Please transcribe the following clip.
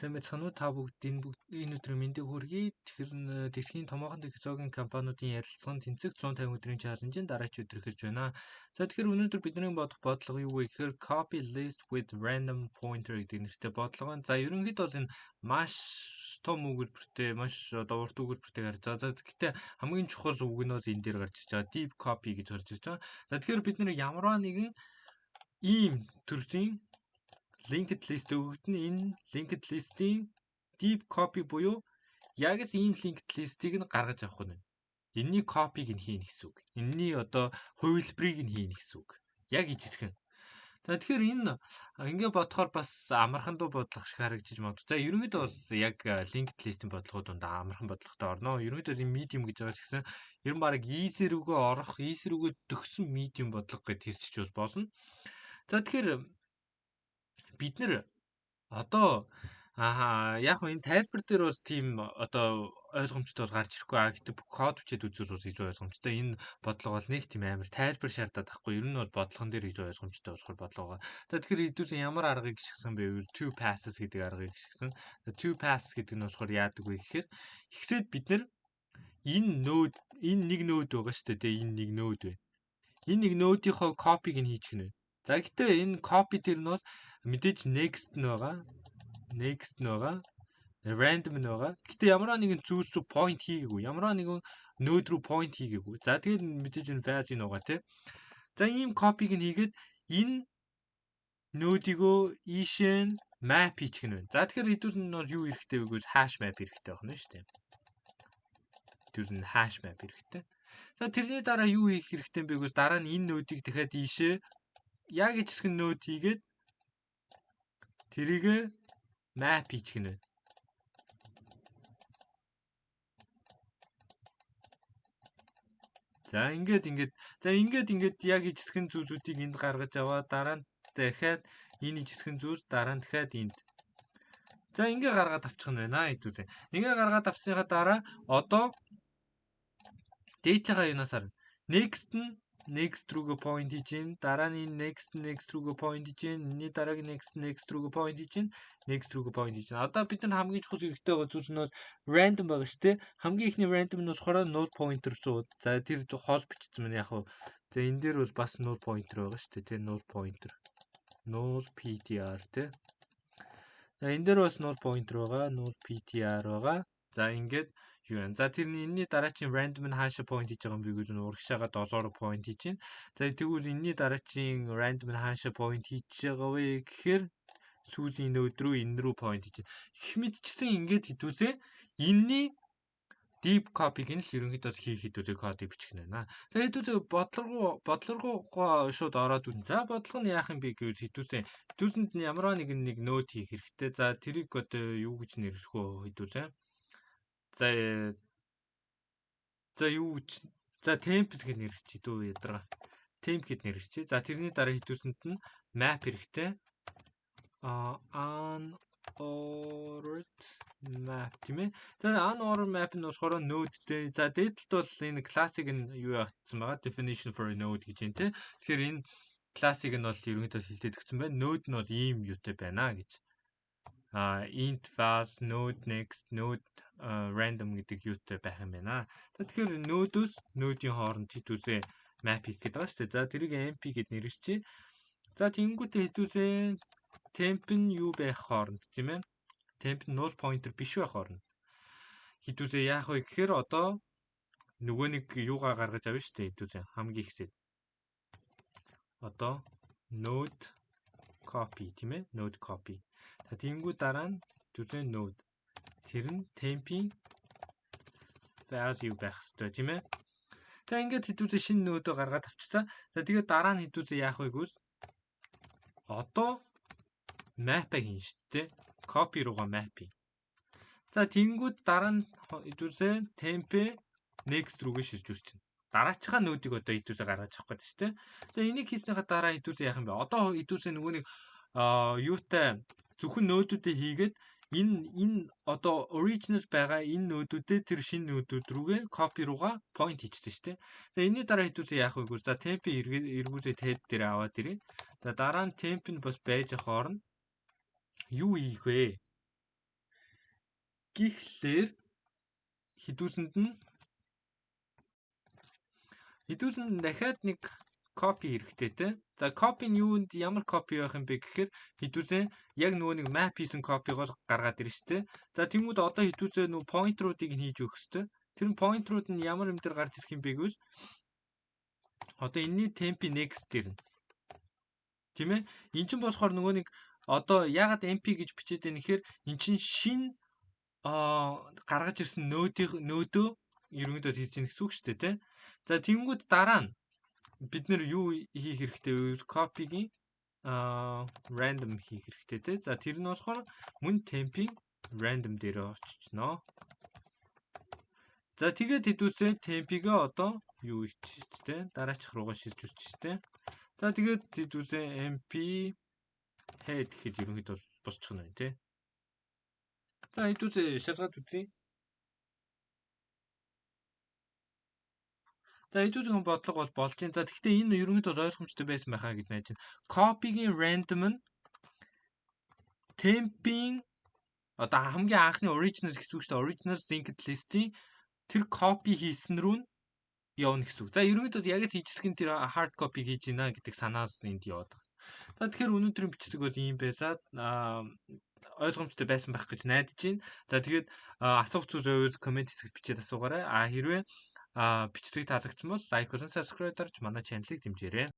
Сайн байцгаана уу? Та бүгд энэ өдрийн мэндийг хүргэе. Тэгэхээр дэлхийн томоохон технологийн компаниудын ярилцлаганд тэнцэх 150 өдрийн чаленжийн дараач өдөр эхэлж байна. За тэгэхээр өнөөдөр бидний бодох бодлого юу вэ гэхээр copy list with random pointer гэдэг нэртэй бодлого байна. За ерөнхийдөө бол энэ маш том өгүүлбэртэй, маш одоо урт өгүүлбэртэй гарч байгаа. За гэхдээ хамгийн чухал үг нь энэ дээр гарч ирж байгаа. Deep copy гэж гарч ирж байгаа. За тэгэхээр бид нэр ямарваа нэгэн ийм төрлийн linked list өгөгдөн энэ linked list-ийн deep copy буюу яг л ийм linked list-ийг нь гаргаж авах нь. Энийний copy-г нь хийнэ гэсэн үг. Энийний одоо хувилбарыг нь хийнэ гэсэн үг. Яг ижигхэн. За тэгэхээр энэ ингээ бодохоор бас амархан дуу бодлого шиг харагдаж магадгүй. За ерөнхийдөө бол яг linked list-ийн бодлогууд дундаа амархан бодлоготой орно. Ерөнхийдөө энэ medium гэж байгаа ч гэсэн ер нь баг easy рүүгээ орох, easy рүүгээ төгсөн medium бодлого гэж тэрчиж болно. За тэгэхээр бид нэр одоо яг энэ тайлбар дээр бас тийм одоо ойлгомжтой бол гарч ирэхгүй гэхдээ бүх код бичээд үзүүл бас илүү ойлгомжтой. Энэ бодлого бол нэг тийм амар тайлбар шаардаад байхгүй. Ер нь бол бодлогон дээр илүү ойлгомжтой болохоор бодлого. За тэгэхээр хэдүүлээ ямар аргыг гიშгсэн бэ? Two passes гэдэг аргыг гიშгсэн. Two passes гэдэг нь болохоор яадаг вэ гэхээр эхлээд бид нэр энэ нэг нode байгаа шүү дээ. Энэ нэг node вэ. Энэ нэг node-ийнхоо copy-г нь хийчих нь. За гэхдээ энэ copy дээр нь бол мэдээж next нь байгаа. Next нь байгаа. Random нь байгаа. Гэтэ ямар нэгэн зүйлс рүү point хийгээгүй. Ямар нэгэн node руу point хийгээгүй. За тэгээд мэдээж энэ value нь байгаа тий. За ийм copy-г нь хийгээд энэ node-ийгөө ийшээ map хийчих нь байна. За тэгэхээр хэдүүл нь бол юу хэрэгтэй вэ гэвэл hash map хэрэгтэй байна шүү дээ. Хэдүүл нь hash map хэрэгтэй. За тэрний дараа юу хийх хэрэгтэй бэ гэвэл дараа нь энэ node-ийг дахиад ийшээ яг ижигхэн node хийгээд тэрийг map хийчих нь байна. За ингээд яг ижигхэн зүйлсүүдийг энд гаргаж аваад дараа нь дахиад энэ ижигхэн зүйлс дараа нь дахиад энд. За ингээ гаргаад авчих нь байна хэдүүлээ. Ингээ гаргаад авсныхаа дараа одоо дээжбайгаа юунаас харна. Next рүүгээ point хийж гин, дараа нь next рүүгээ point хийж гин, энэний дараагийн next рүүгээ point хийж гин, next рүүгээ point хийж гин. Одоо бид нар хамгийн чухал хэрэгтэй байгаа зүйл нь бол random байгаа шүү дээ. Хамгийн ихний random нь болохоор null pointer зууд. За тэр хоол бичсэн байна яг хуу. За энэ дээр бас null pointer байгаа шүү дээ, тий null pointer. Null ptr тий. За энэ дээр бас null pointer байгаа, null ptr байгаа. За ингээд юу вэ? За тэрний энэний дараачийн random нь хаашаа point хийж байгаа юм бэ гэж урагшаага долоороо point хийж байна. За тэгвэл энэний дараачийн random нь хаашаа point хийж байгаа вэ гэхээр сүүлийн нode рүү энэ рүү point хийж байна. Их мэдчихсэн ингээд хэдүүлээ энэний deep copy-г нь л ерөнхийдөө хийх хэдүүлээ кодыг бичих нь байна. За хэдүүлээ бодлого шууд ороод үн. За бодлого нь яах юм бэ гэвэл хэдүүлсэнд нь ямар нэгэн нэг node хийх хэрэгтэй. За тэрийг одоо юу гэж нэрлэх вэ хэдүүлээ? За юу гэж temp гэж нэрвчээ дөө ядраа. Temp гэд нэрвчээ. За тэрний дараа хэдүүлсэнд нь map хэрэгтэй. Unordered map тийм ээ. За unordered map нь болохоор node-тэй. За дээдлэлт бол энэ class-ыг нь юу яагдсан байгаа? Definition for a node гэж юм те. Тэгэхээр энэ class-ыг нь бол ерөнхийдөө хэлээд өгсөн байна. Node нь бол ийм юутай байна гэж. Int was node next node random гэдэг юутай байх юм байна. За тэгэхээр node-ийн хооронд хэдүүлээ map хийх гэдэг байгаа шүү дээ. За тэрийг mp гэд нэрвчээ. За тэнгүүтээ хэдүүлээ temp нь юу байх хооронд тийм ээ. Temp нь null pointer биш байх хооронд. Хэдүүлээ яах вэ гэхээр одоо нөгөө нэг юугаа гаргаж авна шүү дээ. Хэдүүлээ хамгийн ихсэд. Одоо node copy тийм ээ. Node copy. За тэнгүү дараа нь хэдүүлээ node. Тэр нь temp-ийн value байх хэрэгтэй тийм ээ. За ингээд хэдүүлээ шинэ node-өө гаргаад авчихсан. За тэгээд дараа нь хэдүүлээ яах вэ гэвэл одоо map-ыг хийн шүү дээ. Copy руугаа map хийн. За тэнгүүд дараа нь хэдүүлээ temp next рүүгээ шилжүүлж чинь. Дараачихаа node-ыг одоо хэдүүлээ гаргаж авах гэдэг шүү дээ. Тэгээ энийг хийснийхаа дараа хэдүүлээ яах юм бэ? Одоо хэдүүлээ нөгөө нэг юутай зөвхөн нодуудыг хийгээд энэ одоо original байгаа энэ нодуудыг тэр шинэ нодууд рүүгээ copy руугаа point хийчихсэн шүү дээ. За энэний дараа хэдүүлээ яах вэ гэвэл за temp эргүүлээ head дээр аваад ирээ. За дараа нь temp нь бас байж хоорно юу хийх вэ? Гэхдээ хідүүсэнд дахиад нэг копи хэрэгтэй те. За копи нь юунд ямар копи байх юм бэ гэхээр хідүүсээ яг нөгөө нэг map хийсэн копигоор гаргаад ирнэ шүү дээ. За тэгмүүд одоо хідүүсээ нөгөө pointer-уудыг нь хийж өгөх хэрэгтэй. Тэр pointer-ууд нь ямар юм дээр гарч ирэх юм бэ гэвэл одоо энэний temp next ирнэ. Тийм ээ. Эн чинь болохоор нөгөө нэг одоо ягаад MP гэж бичээд байна гэхээр эн чинь шин гаргаж ирсэн нөөдөө ерөнхийдөө хийж гин гэсэн үг шүү дээ, тий. За тэгэнгүүт дараа нь бид нэр юу хийх хэрэгтэй вэ? Copy-гийн random хийх хэрэгтэй, тий. За тэр нь болохоор мөн temp random дээр очичноо. За тэгээд хэдүүсээ temp-гээ одоо юу хийчих шүү дээ. Дараачих руугаа шилжүүлчих шүү дээ. За тэгээд хэдүүсээ mp head гэхэд ерөнхийдөө босчих нь байна, тий. За хэдүүсээ шалгаад үзье. За хэдүүсийн бодлого бол болж байна. За гэхдээ энэ ерөнхийдөө ойлгомжтой байсан байхаа гэж найж байна. Copy-гийн random нь temp-ийн одоо хамгийн анхны original гэсэн үг шүү дээ. Original linked list-ийн тэр copy хийсэн рүү нь явна гэсэн үг. За ерөнхийдөө яг л хийжлэх нь тэр hard copy хийж гинэ гэдэг санаас энд яваад байна. За тэгэхээр өнөөдрийн бичлэг бол ийм байсаад ойлгомжтой байсан байх гэж найдаж байна. За тэгээд асуух зүйл байвал комент хэсэгт бичээд асуугаарай. Хэрвээ бичлэг таалагдсан бол лайк болон subscribe дарж манай чаналыг дэмжээрэй.